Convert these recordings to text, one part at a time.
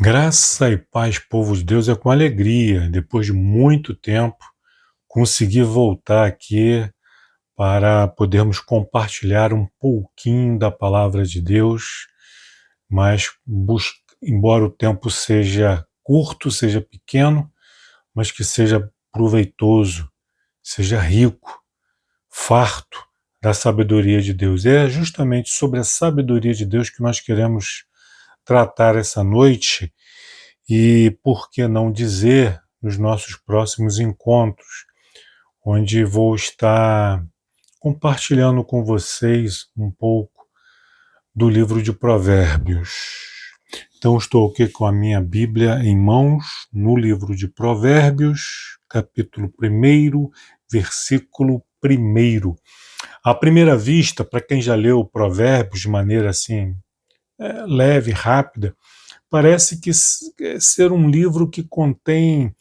Graça e paz, povo de Deus, é com alegria, depois de muito tempo, conseguir voltar aqui para podermos compartilhar um pouquinho da palavra de Deus, mas embora o tempo seja curto, seja pequeno, mas que seja proveitoso, seja rico, farto da sabedoria de Deus. É justamente sobre a sabedoria de Deus que nós queremos tratar essa noite. E por que não dizer nos nossos próximos encontros, onde vou estar compartilhando com vocês um pouco do livro de Provérbios. Então estou aqui com a minha Bíblia em mãos, no livro de Provérbios, capítulo 1, versículo 1. À primeira vista, para quem já leu Provérbios de maneira assim, leve, rápida, parece que ser um livro que contém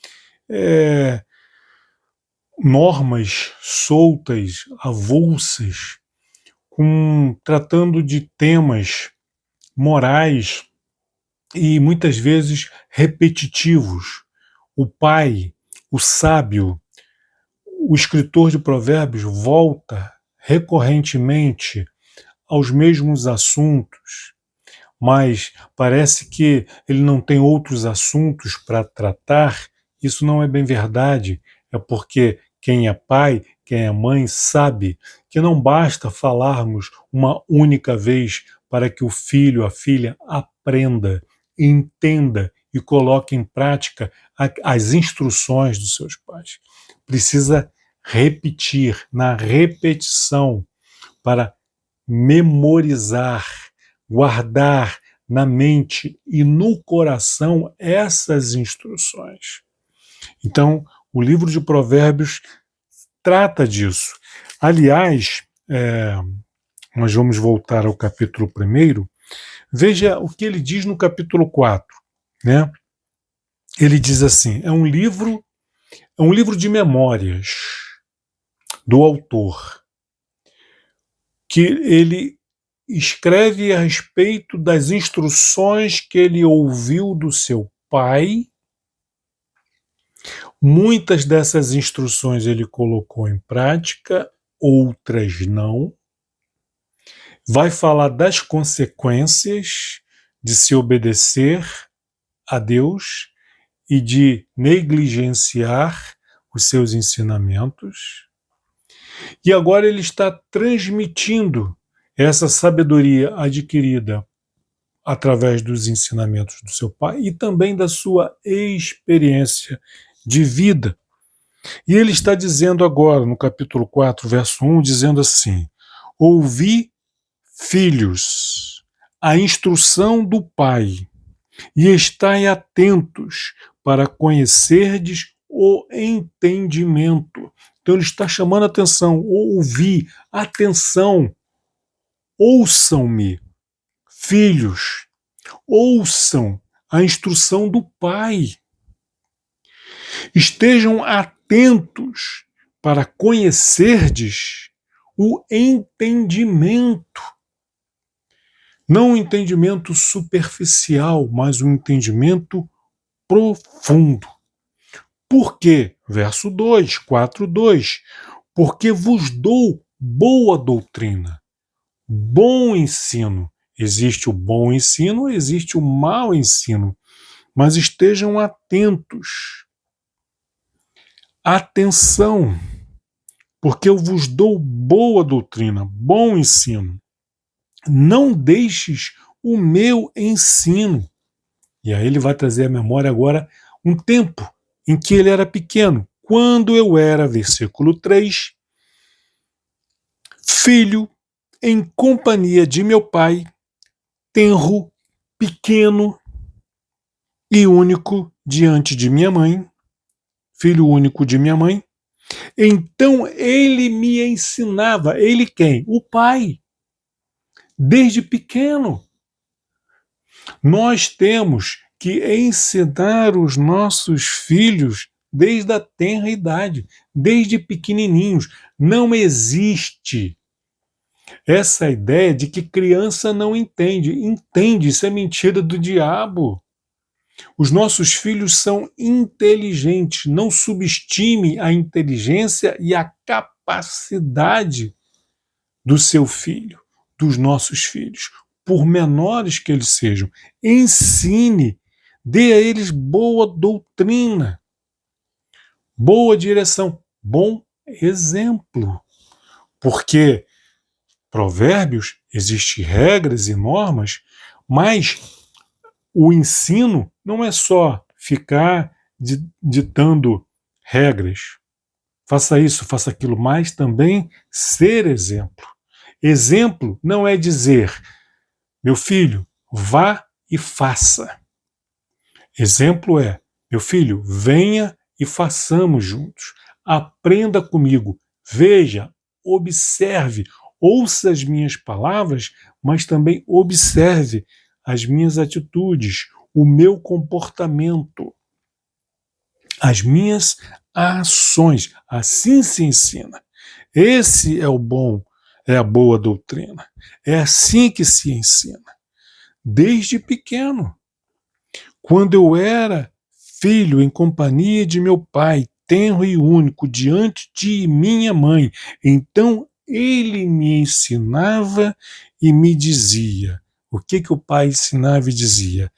normas soltas, avulsas, tratando de temas morais e muitas vezes repetitivos. O pai, o sábio, o escritor de Provérbios volta recorrentemente aos mesmos assuntos, mas parece que ele não tem outros assuntos para tratar. Isso não é bem verdade. É porque quem é pai, quem é mãe, sabe que não basta falarmos uma única vez para que o filho, a filha aprenda, entenda e coloque em prática as instruções dos seus pais. Precisa repetir, na repetição, para memorizar, guardar na mente e no coração essas instruções. Então, o livro de Provérbios trata disso. Aliás, nós vamos voltar ao capítulo 1. Veja o que ele diz no capítulo 4. Né? Ele diz assim: é um livro de memórias do autor, que ele escreve a respeito das instruções que ele ouviu do seu pai. Muitas dessas instruções ele colocou em prática, outras não. Vai falar das consequências de se obedecer a Deus e de negligenciar os seus ensinamentos. E agora ele está transmitindo essa sabedoria adquirida através dos ensinamentos do seu pai e também da sua experiência de vida. E ele está dizendo agora, no capítulo 4, verso 1, dizendo assim: ouvi, filhos, a instrução do pai, e estai atentos para conhecerdes o entendimento. Então ele está chamando a atenção, ouvi, atenção, ouçam-me, filhos, ouçam a instrução do pai. Estejam atentos para conhecerdes o entendimento. Não um entendimento superficial, mas um entendimento profundo. Por quê? Verso 2, 4:2. Porque vos dou boa doutrina, bom ensino. Existe o bom ensino, existe o mau ensino. Mas estejam atentos. Atenção, porque eu vos dou boa doutrina, bom ensino. Não deixes o meu ensino. E aí ele vai trazer à memória agora um tempo em que ele era pequeno. Quando eu era, versículo 3, filho em companhia de meu pai, tenro, pequeno e único diante de minha mãe, filho único de minha mãe. Então ele me ensinava, ele quem? O pai, desde pequeno. Nós temos que ensinar os nossos filhos desde a tenra idade, desde pequenininhos. Não existe essa ideia de que criança não entende. Entende, isso é mentira do diabo. Os nossos filhos são inteligentes. Não subestime a inteligência e a capacidade do seu filho, dos nossos filhos, por menores que eles sejam. Ensine, dê a eles boa doutrina, boa direção, bom exemplo. Porque provérbios, existem regras e normas, mas o ensino não é só ficar ditando regras. Faça isso, faça aquilo, mas também ser exemplo. Exemplo não é dizer, meu filho, vá e faça. Exemplo é, meu filho, venha e façamos juntos. Aprenda comigo, veja, observe, ouça as minhas palavras, mas também observe as minhas atitudes, o meu comportamento, as minhas ações. Assim se ensina. Esse é o bom, é a boa doutrina. É assim que se ensina. Desde pequeno. Quando eu era filho em companhia de meu pai, tenro e único, diante de minha mãe, então ele me ensinava e me dizia. O que o pai ensinava e dizia?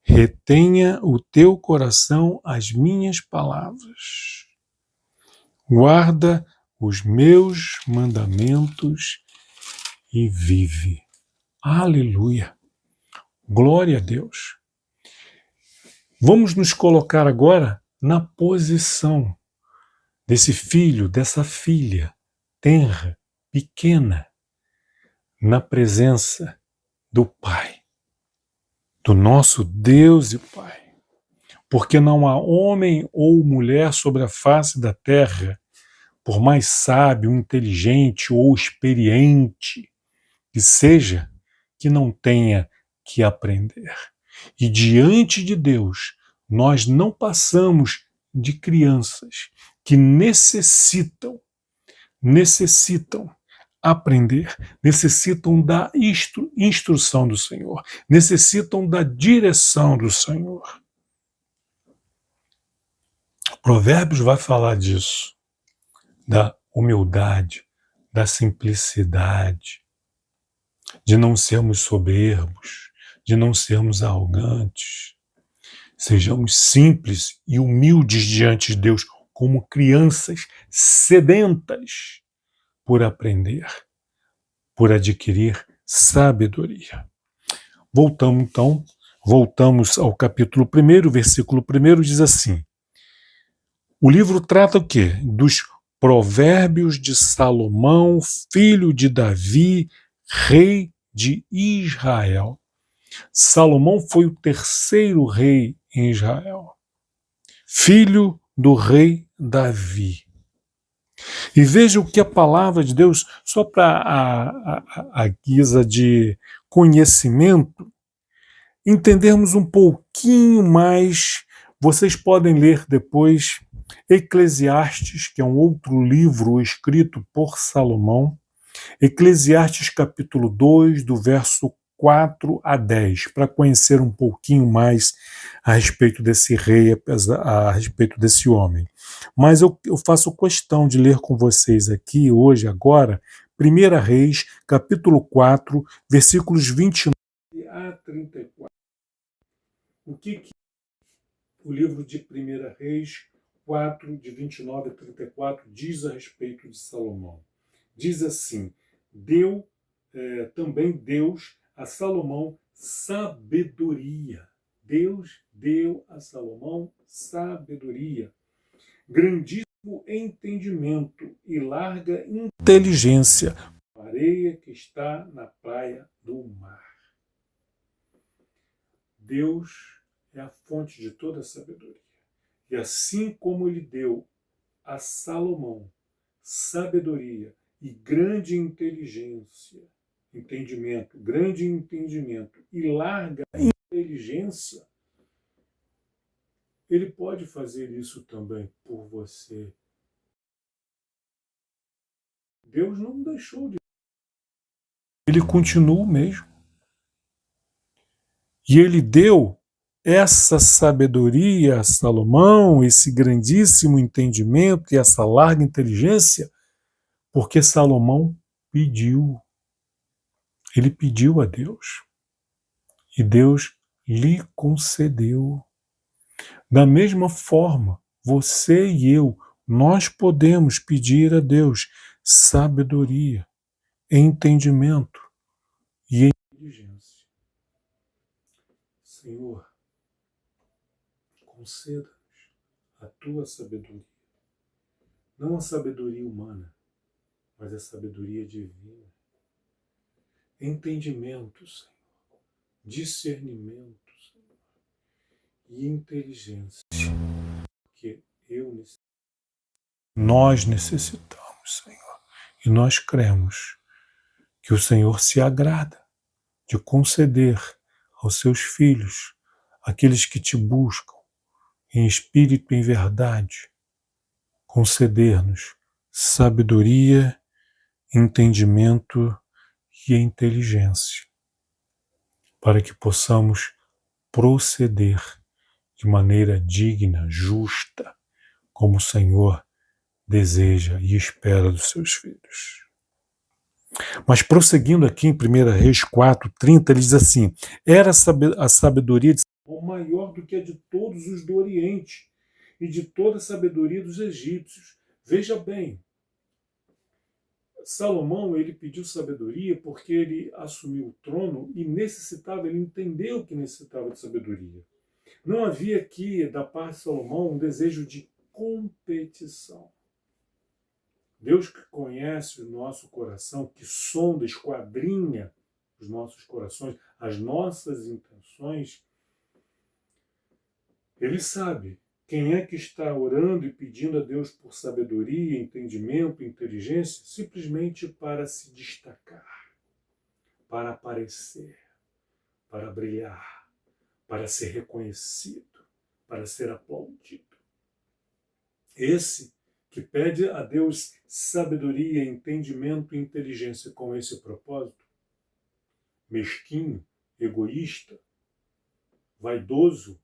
Retenha o teu coração as minhas palavras. Guarda os meus mandamentos e vive. Aleluia. Glória a Deus. Vamos nos colocar agora na posição desse filho, dessa filha, tenra, pequena, na presença do Pai, do nosso Deus e Pai. Porque não há homem ou mulher sobre a face da terra, por mais sábio, inteligente ou experiente que seja, que não tenha que aprender. E diante de Deus, nós não passamos de crianças que necessitam aprender, necessitam da instrução do Senhor, necessitam da direção do Senhor. Provérbios vai falar disso, da humildade, da simplicidade, de não sermos soberbos, de não sermos arrogantes. Sejamos simples e humildes diante de Deus, como crianças sedentas por aprender, por adquirir sabedoria. Voltamos ao capítulo 1, versículo 1, diz assim: o livro trata o quê? Dos provérbios de Salomão, filho de Davi, rei de Israel. Salomão foi o terceiro rei em Israel, filho do rei Davi. E veja o que a palavra de Deus, só para a guisa de conhecimento, entendermos um pouquinho mais. Vocês podem ler depois Eclesiastes, que é um outro livro escrito por Salomão, Eclesiastes capítulo 2, do verso 4 a 10, para conhecer um pouquinho mais a respeito desse rei, a respeito desse homem. Mas eu faço questão de ler com vocês aqui, hoje, agora, 1 Reis, capítulo 4, versículos 29 a 34. O que o livro de 1 Reis 4, de 29 a 34, diz a respeito de Salomão? Diz assim: também Deus a Salomão sabedoria. Deus deu a Salomão sabedoria, grandíssimo entendimento e larga inteligência, a areia que está na praia do mar. Deus é a fonte de toda a sabedoria. E assim como ele deu a Salomão sabedoria e grande grande entendimento e larga inteligência, ele pode fazer isso também por você. Deus não deixou de. Ele continua o mesmo. E ele deu essa sabedoria, Salomão, esse grandíssimo entendimento e essa larga inteligência? Porque Salomão pediu. Ele pediu a Deus. E Deus lhe concedeu. Da mesma forma, você e eu, nós podemos pedir a Deus sabedoria, entendimento e inteligência. Senhor, conceda-nos a tua sabedoria. Não a sabedoria humana, mas a sabedoria divina. Entendimento, Senhor. Discernimento, Senhor. E inteligência. Que nós necessitamos, Senhor. E nós cremos que o Senhor se agrada de conceder aos seus filhos, aqueles que te buscam em espírito e em verdade, conceder-nos sabedoria, entendimento e inteligência, para que possamos proceder de maneira digna, justa, como o Senhor deseja e espera dos seus filhos. Mas prosseguindo aqui em 1 Reis 4:30, ele diz assim: era a sabedoria de Salomão maior do que a de todos os do Oriente e de toda a sabedoria dos egípcios. Veja bem, Salomão, ele pediu sabedoria porque ele assumiu o trono e necessitava, ele entendeu que necessitava de sabedoria. Não havia aqui, da parte de Salomão, um desejo de competição. Deus que conhece o nosso coração, que sonda, esquadrinha os nossos corações, as nossas intenções, Ele sabe quem é que está orando e pedindo a Deus por sabedoria, entendimento, inteligência, simplesmente para se destacar, para aparecer, para brilhar, para ser reconhecido, para ser aplaudido. Esse que pede a Deus sabedoria, entendimento e inteligência com esse propósito, mesquinho, egoísta, vaidoso,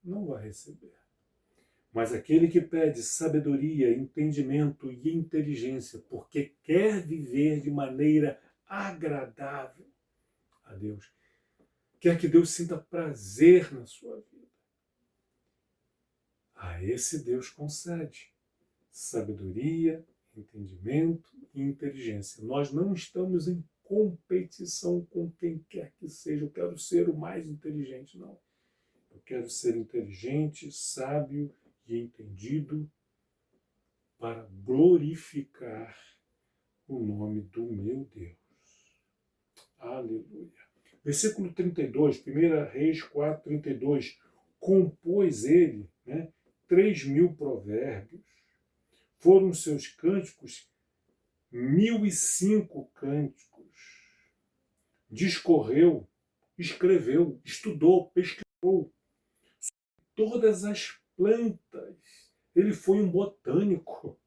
não vai receber. Mas aquele que pede sabedoria, entendimento e inteligência porque quer viver de maneira agradável a Deus, quer que Deus sinta prazer na sua vida, a esse Deus concede sabedoria, entendimento e inteligência. Nós não estamos em competição com quem quer que seja. Eu quero ser o mais inteligente, não. Eu quero ser inteligente, sábio e entendido para glorificar o nome do meu Deus. Aleluia. Versículo 32, 1 Reis 4:32. Compôs ele 3.000 provérbios. Foram seus cânticos 1.005 cânticos. Discorreu, escreveu, estudou, pesquisou todas as plantas. Ele foi um botânico.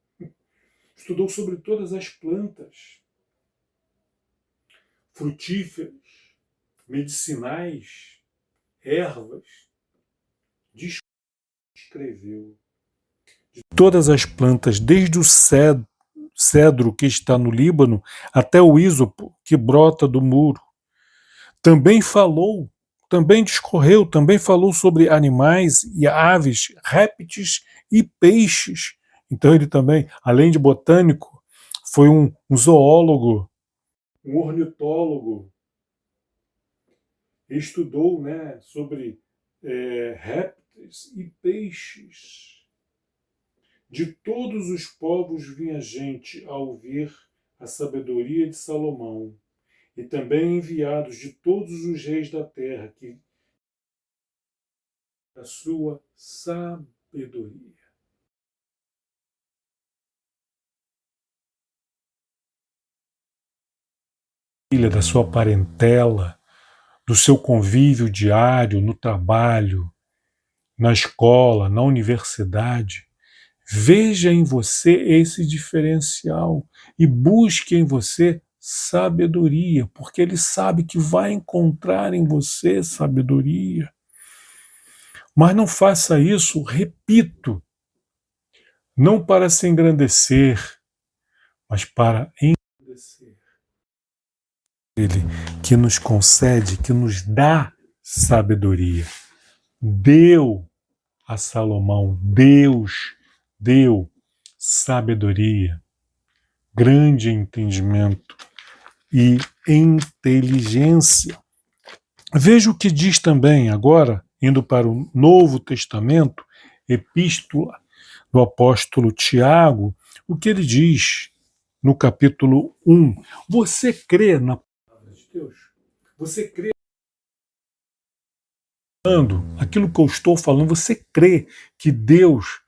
Estudou sobre todas as plantas frutíferas, medicinais, ervas. Descreveu de todas as plantas, desde o cedro que está no Líbano até o ísopo que brota do muro. Também falou, também discorreu, também falou sobre animais e aves, répteis e peixes. Então ele também, além de botânico, foi um zoólogo, um ornitólogo. Estudou sobre répteis e peixes. De todos os povos vinha gente a ouvir a sabedoria de Salomão, e também enviados de todos os reis da terra, que a sua sabedoria. Da sua parentela, do seu convívio diário no trabalho, na escola, na universidade. Veja em você esse diferencial e busque em você sabedoria, porque ele sabe que vai encontrar em você sabedoria. Mas não faça isso, repito, não para se engrandecer, mas para engrandecer Ele, que nos concede, que nos dá sabedoria. Deu a Salomão, Deus deu sabedoria, grande entendimento e inteligência. Veja o que diz também agora, indo para o Novo Testamento, epístola do apóstolo Tiago, o que ele diz no capítulo 1. Você crê na palavra de Deus? Você crê aquilo que eu estou falando? Você crê que Deus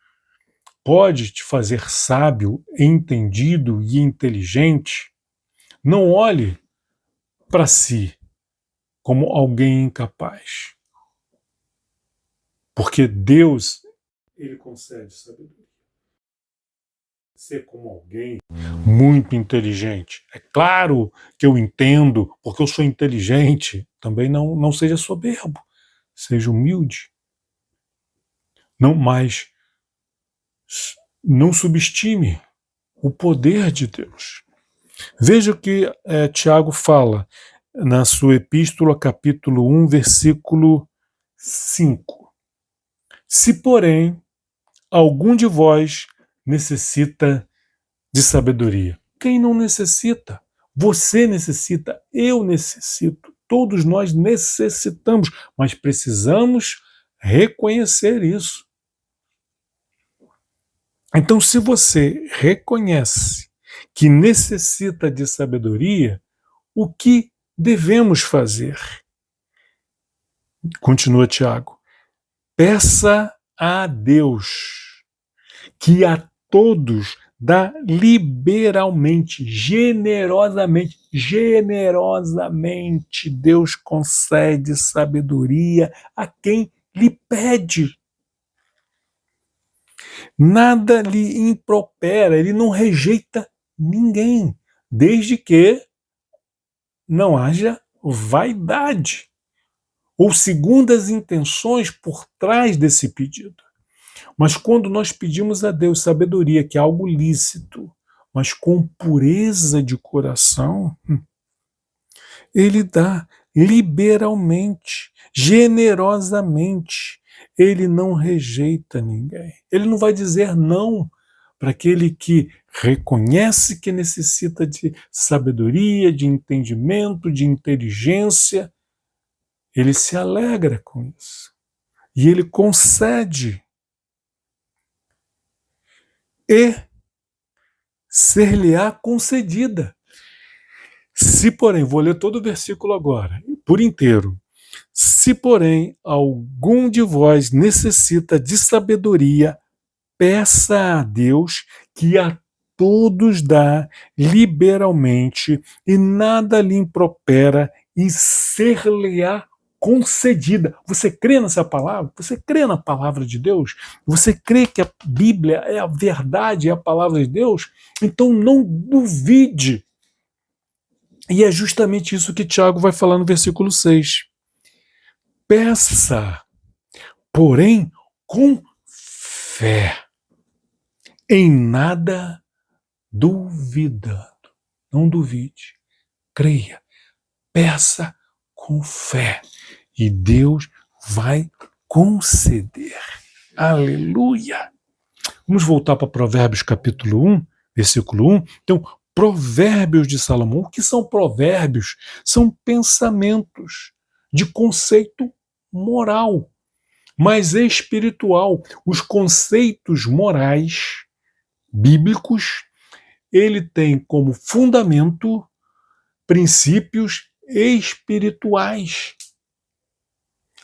pode te fazer sábio, entendido e inteligente? Não olhe para si como alguém incapaz, porque Deus, ele concede sabedoria. Ser como alguém muito inteligente. É claro que eu entendo, porque eu sou inteligente. Também não seja soberbo, seja humilde. Não, mas não subestime o poder de Deus. Veja o que Tiago fala na sua epístola, capítulo 1, versículo 5. Se, porém, algum de vós necessita de sabedoria. Quem não necessita? Você necessita, eu necessito, todos nós necessitamos, mas precisamos reconhecer isso. Então, se você reconhece que necessita de sabedoria, o que devemos fazer? Continua Tiago. Peça a Deus, que a todos dá liberalmente, generosamente. Generosamente, Deus concede sabedoria a quem lhe pede. Nada lhe impropera, ele não rejeita ninguém, desde que não haja vaidade ou segundas intenções por trás desse pedido. Mas quando nós pedimos a Deus sabedoria, que é algo lícito, mas com pureza de coração, Ele dá liberalmente, generosamente. Ele não rejeita ninguém. Ele não vai dizer não para aquele que reconhece que necessita de sabedoria, de entendimento, de inteligência. Ele se alegra com isso. E ele concede. E ser-lhe-á concedida. Se, porém, vou ler todo o versículo agora, por inteiro. Se, porém, algum de vós necessita de sabedoria, peça a Deus, que a todos dá liberalmente, e nada lhe impropera, e ser-lhe-á concedida. Você crê nessa palavra? Você crê na palavra de Deus? Você crê que a Bíblia é a verdade, é a palavra de Deus? Então não duvide. E é justamente isso que Tiago vai falar no versículo 6. Peça, porém, com fé, em nada duvidando. Não duvide, creia, peça com fé e Deus vai conceder. Aleluia! Vamos voltar para Provérbios capítulo 1, versículo 1. Então, Provérbios de Salomão. O que são provérbios? São pensamentos de conceito moral, mas espiritual. Os conceitos morais bíblicos, ele tem como fundamento princípios espirituais.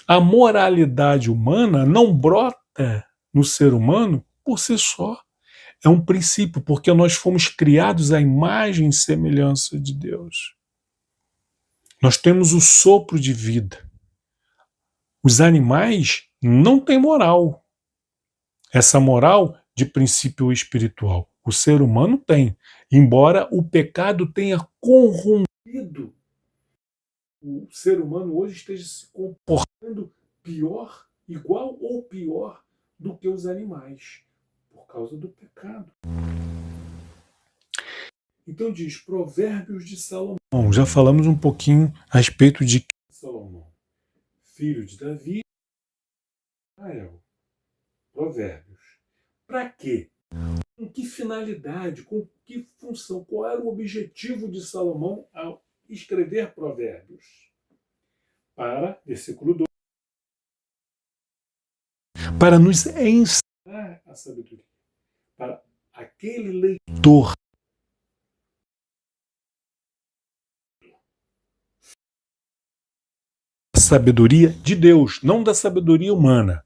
A moralidade humana não brota no ser humano por si só. É um princípio, porque nós fomos criados à imagem e semelhança de Deus. Nós temos o sopro de vida. Os animais não têm moral. Essa moral de princípio espiritual. O ser humano tem, embora o pecado tenha corrompido. O ser humano hoje esteja se comportando pior igual ou pior do que os animais, por causa do pecado. Então diz Provérbios de Salomão. Bom, já falamos um pouquinho a respeito de Salomão, filho de Davi, Israel. Provérbios. Para quê? Com que finalidade? Com que função? Qual era o objetivo de Salomão ao escrever Provérbios? Para, versículo 2, para nos ensinar a sabedoria. Para aquele leitor sabedoria de Deus, não da sabedoria humana.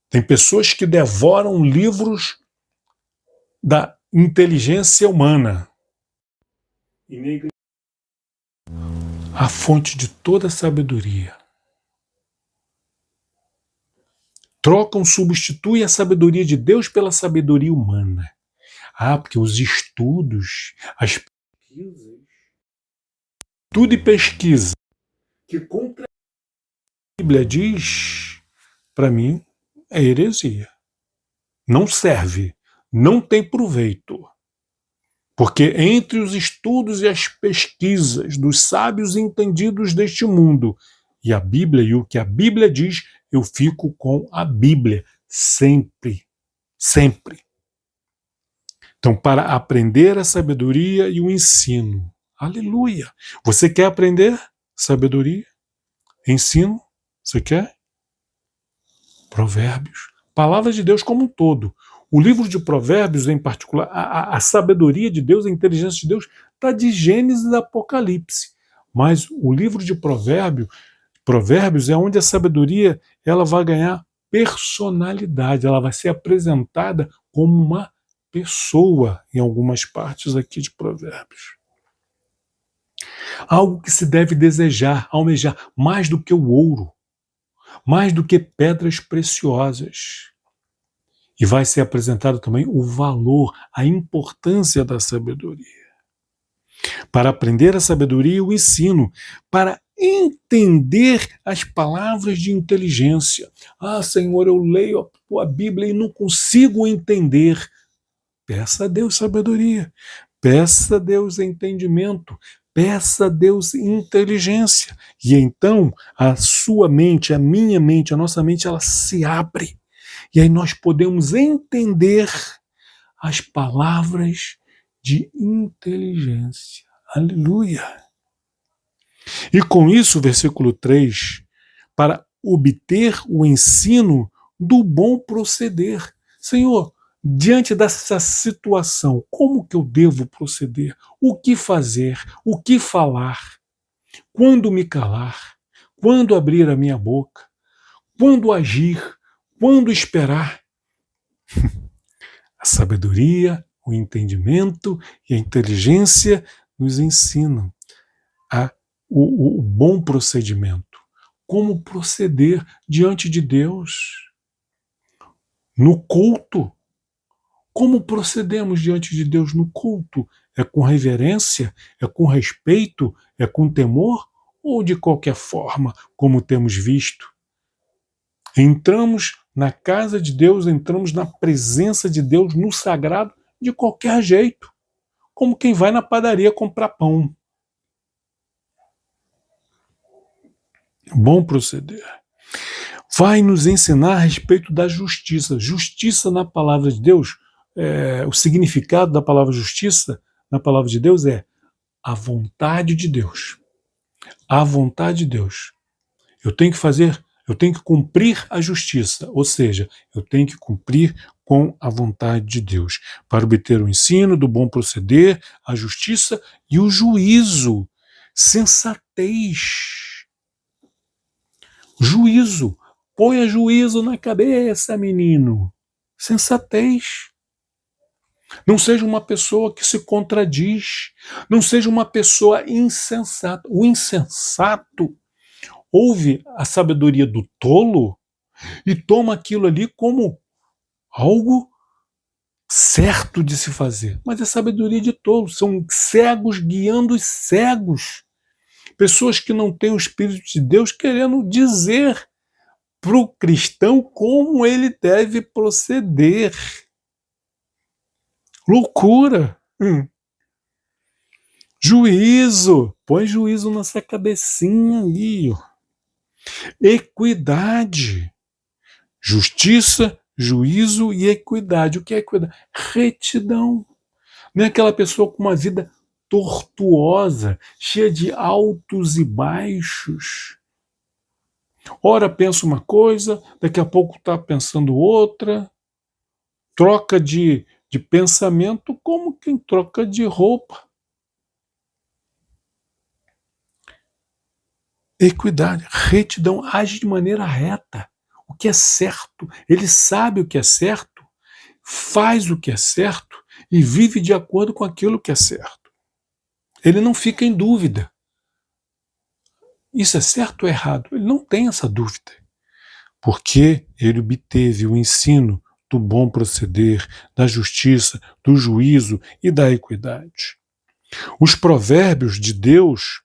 Tem pessoas que devoram livros da inteligência humana. E a fonte de toda a sabedoria. Trocam, substituem a sabedoria de Deus pela sabedoria humana. Porque os estudos, as pesquisas, tudo e pesquisa que contra a Bíblia diz, para mim, é heresia. Não serve, não tem proveito. Porque entre os estudos e as pesquisas dos sábios entendidos deste mundo e a Bíblia e o que a Bíblia diz, eu fico com a Bíblia, sempre, sempre. Então, para aprender a sabedoria e o ensino, aleluia! Você quer aprender sabedoria? Ensino? Você quer? Provérbios. Palavra de Deus como um todo. O livro de Provérbios, em particular, a sabedoria de Deus, a inteligência de Deus, está de Gênesis e Apocalipse. Mas o livro de Provérbios é onde a sabedoria ela vai ganhar personalidade, ela vai ser apresentada como uma pessoa em algumas partes aqui de Provérbios. Algo que se deve desejar, almejar, mais do que o ouro, mais do que pedras preciosas. E vai ser apresentado também o valor, a importância da sabedoria. Para aprender a sabedoria, o ensino, para entender as palavras de inteligência. Senhor, eu leio a tua Bíblia e não consigo entender. Peça a Deus sabedoria, peça a Deus entendimento, peça a Deus inteligência. E então a sua mente, a minha mente, a nossa mente, ela se abre. E aí nós podemos entender as palavras de inteligência. Aleluia! E com isso, versículo 3, para obter o ensino do bom proceder. Senhor, diante dessa situação, como que eu devo proceder? O que fazer? O que falar? Quando me calar? Quando abrir a minha boca? Quando agir? Quando esperar? A sabedoria, o entendimento e a inteligência nos ensinam o bom procedimento. Como proceder diante de Deus. No culto. Como procedemos diante de Deus no culto? É com reverência? É com respeito? É com temor? Ou de qualquer forma, como temos visto? Entramos na casa de Deus, entramos na presença de Deus, no sagrado, de qualquer jeito. Como quem vai na padaria comprar pão. Bom proceder. Vai nos ensinar a respeito da justiça. Justiça na palavra de Deus, o significado da palavra justiça na palavra de Deus é a vontade de Deus. A vontade de Deus. Eu tenho que cumprir a justiça, ou seja, eu tenho que cumprir com a vontade de Deus, para obter o ensino do bom proceder, a justiça e o juízo, sensatez. Juízo, ponha juízo na cabeça, menino. Sensatez. Não seja uma pessoa que se contradiz, não seja uma pessoa insensata. O insensato ouve a sabedoria do tolo e toma aquilo ali como algo certo de se fazer. Mas é sabedoria de tolo, são cegos guiando os cegos. Pessoas que não têm o Espírito de Deus querendo dizer para o cristão como ele deve proceder. Loucura! Juízo! Põe juízo nessa cabecinha aí. Ó. Equidade. Justiça, juízo e equidade. O que é equidade? Retidão. Não é aquela pessoa com uma vida tortuosa, cheia de altos e baixos. Ora pensa uma coisa, daqui a pouco está pensando outra. Troca de pensamento como quem troca de roupa. Equidade, retidão, age de maneira reta. O que é certo, ele sabe o que é certo, faz o que é certo e vive de acordo com aquilo que é certo. Ele não fica em dúvida. Isso é certo ou errado? Ele não tem essa dúvida. Porque ele obteve o ensino do bom proceder, da justiça, do juízo e da equidade. Os provérbios de Deus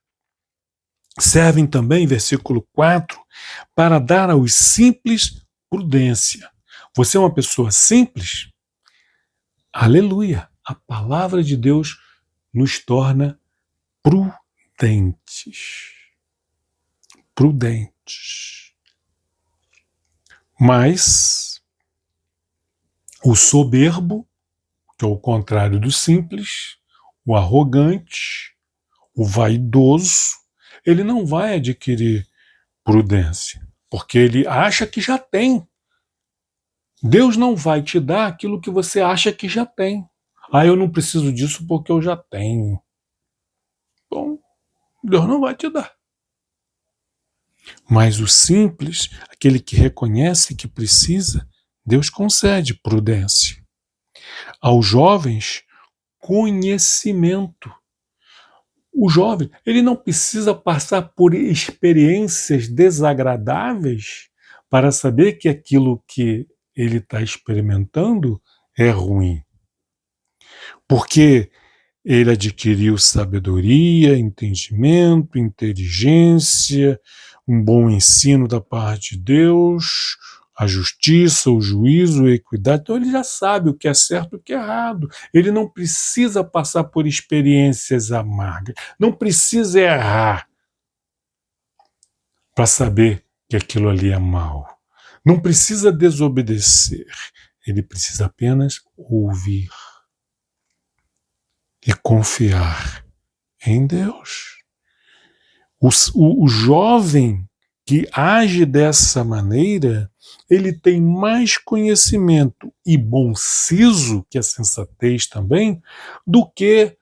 servem também, versículo 4, para dar aos simples prudência. Você é uma pessoa simples? Aleluia! A palavra de Deus nos torna prudentes. Prudentes. Mas o soberbo, que é o contrário do simples, o arrogante, o vaidoso, ele não vai adquirir prudência, porque ele acha que já tem. Deus não vai te dar aquilo que você acha que já tem. Ah, eu não preciso disso porque eu já tenho. Bom, Deus não vai te dar. Mas o simples, aquele que reconhece que precisa, Deus concede prudência. Aos jovens, conhecimento. O jovem, ele não precisa passar por experiências desagradáveis para saber que aquilo que ele está experimentando é ruim. Porque ele adquiriu sabedoria, entendimento, inteligência, um bom ensino da parte de Deus, a justiça, o juízo, a equidade. Então ele já sabe o que é certo e o que é errado. Ele não precisa passar por experiências amargas. Não precisa errar para saber que aquilo ali é mal. Não precisa desobedecer. Ele precisa apenas ouvir e confiar em Deus. O jovem que age dessa maneira, ele tem mais conhecimento e bom siso, que é sensatez também, do que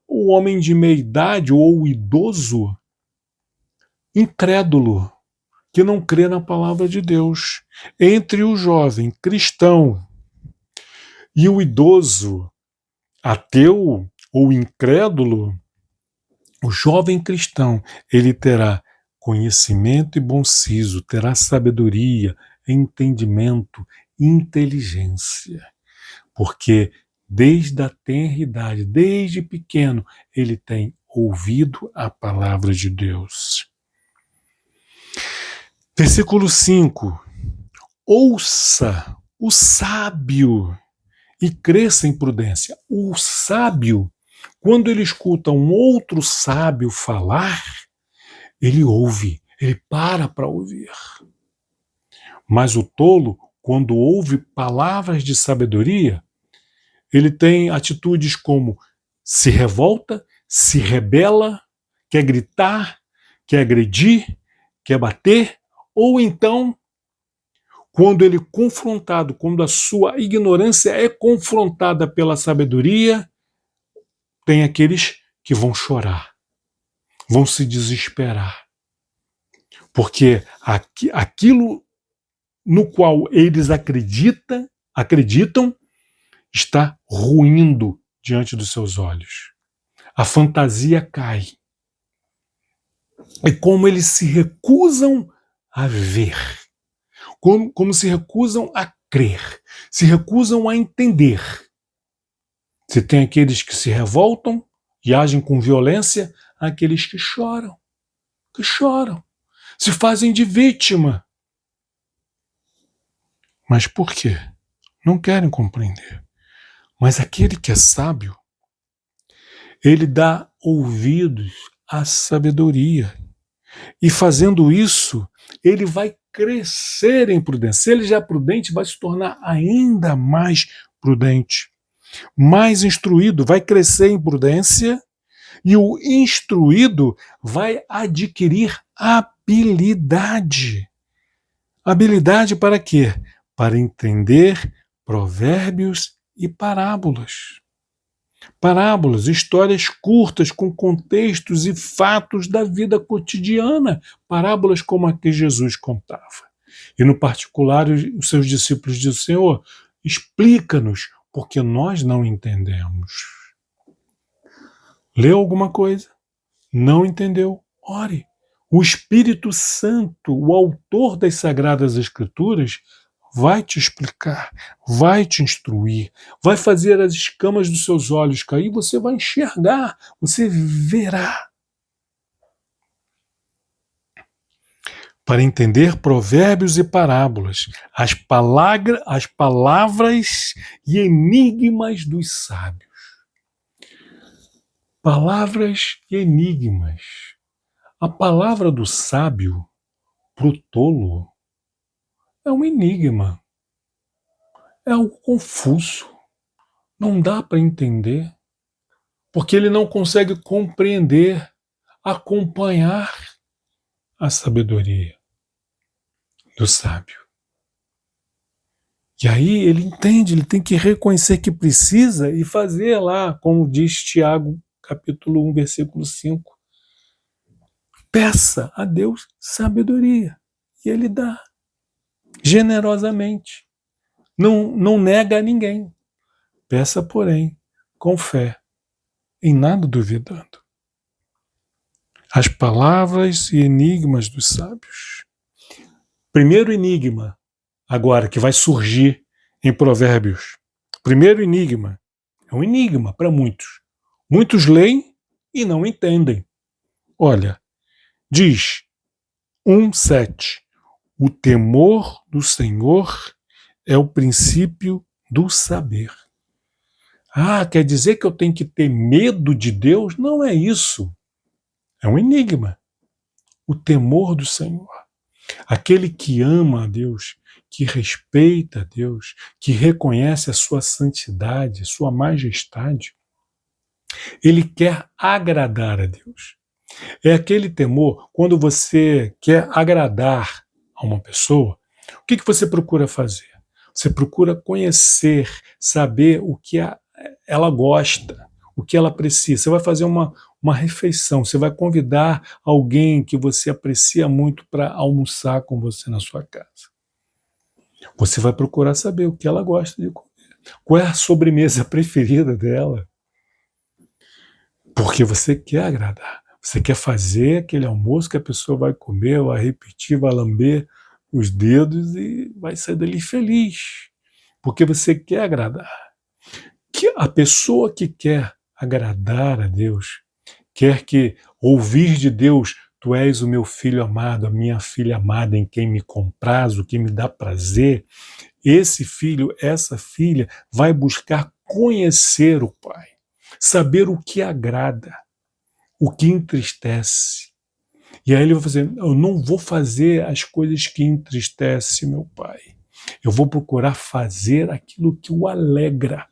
o homem de meia idade ou o idoso incrédulo, que não crê na palavra de Deus. Entre o jovem cristão e o idoso ateu ou incrédulo, o jovem cristão, ele terá conhecimento e bom siso, terá sabedoria, entendimento, inteligência. Porque desde a tenra idade, desde pequeno, ele tem ouvido a palavra de Deus. Versículo 5. Ouça o sábio e cresça em prudência. O sábio, quando ele escuta um outro sábio falar, ele ouve, ele para ouvir. Mas o tolo, quando ouve palavras de sabedoria, ele tem atitudes como se revolta, se rebela, quer gritar, quer agredir, quer bater, ou então, quando ele é confrontado, quando a sua ignorância é confrontada pela sabedoria, tem aqueles que vão chorar, vão se desesperar. Porque aquilo no qual eles acreditam está ruindo diante dos seus olhos. A fantasia cai. E como eles se recusam a ver, como se recusam a crer, se recusam a entender. Você tem aqueles que se revoltam e agem com violência, aqueles que choram, se fazem de vítima. Mas por quê? Não querem compreender. Mas aquele que é sábio, ele dá ouvidos à sabedoria. E fazendo isso, ele vai crescer em prudência. Se ele já é prudente, vai se tornar ainda mais prudente, mais instruído, vai crescer em prudência, e o instruído vai adquirir habilidade. Habilidade para quê? Para entender provérbios e parábolas. Parábolas, histórias curtas com contextos e fatos da vida cotidiana. Parábolas como a que Jesus contava. E no particular, os seus discípulos diziam: Senhor, explica-nos, porque nós não entendemos. Leu alguma coisa? Não entendeu? Ore. O Espírito Santo, o autor das Sagradas Escrituras, vai te explicar, vai te instruir, vai fazer as escamas dos seus olhos cair, você vai enxergar, você verá. Para entender provérbios e parábolas, as palavras e enigmas dos sábios. Palavras e enigmas. A palavra do sábio para o tolo é um enigma, é algo confuso, não dá para entender, porque ele não consegue compreender, acompanhar a sabedoria do sábio. E aí ele entende, ele tem que reconhecer que precisa e fazer lá, como diz Tiago, capítulo 1, versículo 5. Peça a Deus sabedoria, e ele dá, generosamente. Não nega a ninguém. Peça, porém, com fé, em nada duvidando. As palavras e enigmas dos sábios. Primeiro enigma, agora, que vai surgir em Provérbios. Primeiro enigma. É um enigma para muitos. Muitos leem e não entendem. Olha, diz 1:7. O temor do Senhor é o princípio do saber. Quer dizer que eu tenho que ter medo de Deus? Não é isso. É um enigma. O temor do Senhor. Aquele que ama a Deus, que respeita a Deus, que reconhece a sua santidade, sua majestade, ele quer agradar a Deus. É aquele temor, quando você quer agradar a uma pessoa, o que você procura fazer? Você procura conhecer, saber o que ela gosta, o que ela aprecia. Você vai fazer uma refeição, você vai convidar alguém que você aprecia muito para almoçar com você na sua casa. Você vai procurar saber o que ela gosta de comer. Qual é a sobremesa preferida dela? Porque você quer agradar. Você quer fazer aquele almoço que a pessoa vai comer, vai repetir, vai lamber os dedos e vai sair dali feliz. Porque você quer agradar. Que a pessoa que quer agradar a Deus, quer que ouvir de Deus: Tu és o meu filho amado, a minha filha amada, em quem me compraz, o que me dá prazer. Esse filho, essa filha, vai buscar conhecer o Pai, saber o que agrada, o que entristece. E aí ele vai fazer: eu não vou fazer as coisas que entristecem meu Pai. Eu vou procurar fazer aquilo que o alegra,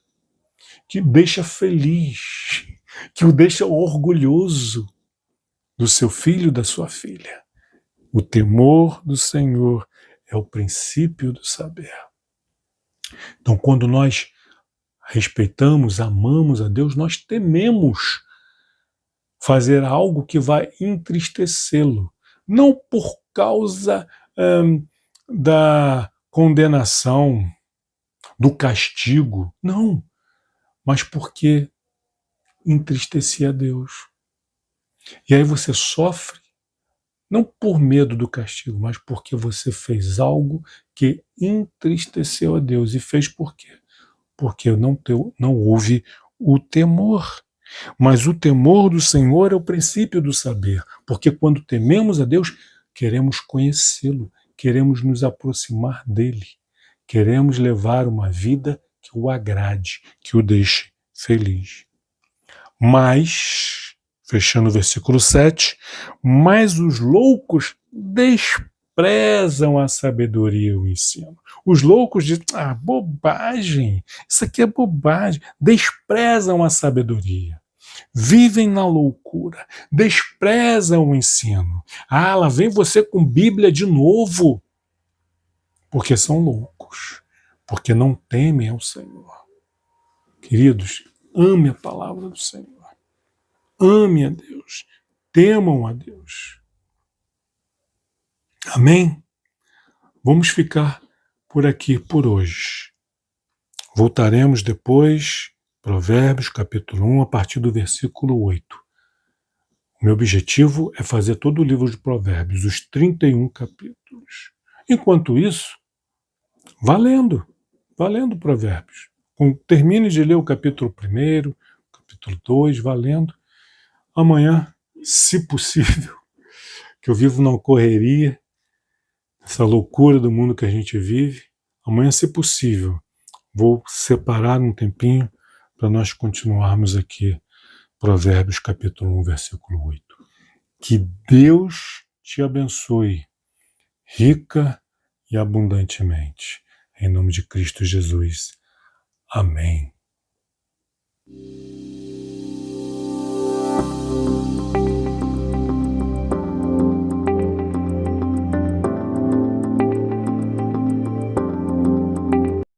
que o deixa feliz, que o deixa orgulhoso do seu filho, da sua filha. O temor do Senhor é o princípio do saber. Então, quando nós respeitamos, amamos a Deus, nós tememos fazer algo que vai entristecê-lo. Não por causa da condenação, do castigo, não, mas porque entristecia a Deus. E aí você sofre, não por medo do castigo, mas porque você fez algo que entristeceu a Deus. E fez por quê? Porque não houve o temor. Mas o temor do Senhor é o princípio do saber. Porque quando tememos a Deus, queremos conhecê-lo, queremos nos aproximar dele, Queremos levar uma vida que o agrade, que o deixe feliz. Mas, fechando o versículo 7, mas os loucos desprezam a sabedoria e o ensino. Os loucos dizem, bobagem, isso aqui é bobagem. Desprezam a sabedoria. Vivem na loucura, desprezam o ensino. Lá vem você com Bíblia de novo. Porque são loucos, porque não temem ao Senhor. Queridos, ame a palavra do Senhor. Ame a Deus. Temam a Deus. Amém? Vamos ficar por aqui por hoje. Voltaremos depois, Provérbios, capítulo 1, a partir do versículo 8. O meu objetivo é fazer todo o livro de Provérbios, os 31 capítulos. Enquanto isso, valendo Provérbios. Termine de ler o capítulo 1, capítulo 2, valendo. Amanhã, se possível, que eu vivo numa correria, essa loucura do mundo que a gente vive, amanhã, se possível, vou separar um tempinho para nós continuarmos aqui Provérbios capítulo 1, versículo 8. Que Deus te abençoe rica e abundantemente. Em nome de Cristo Jesus. Amém.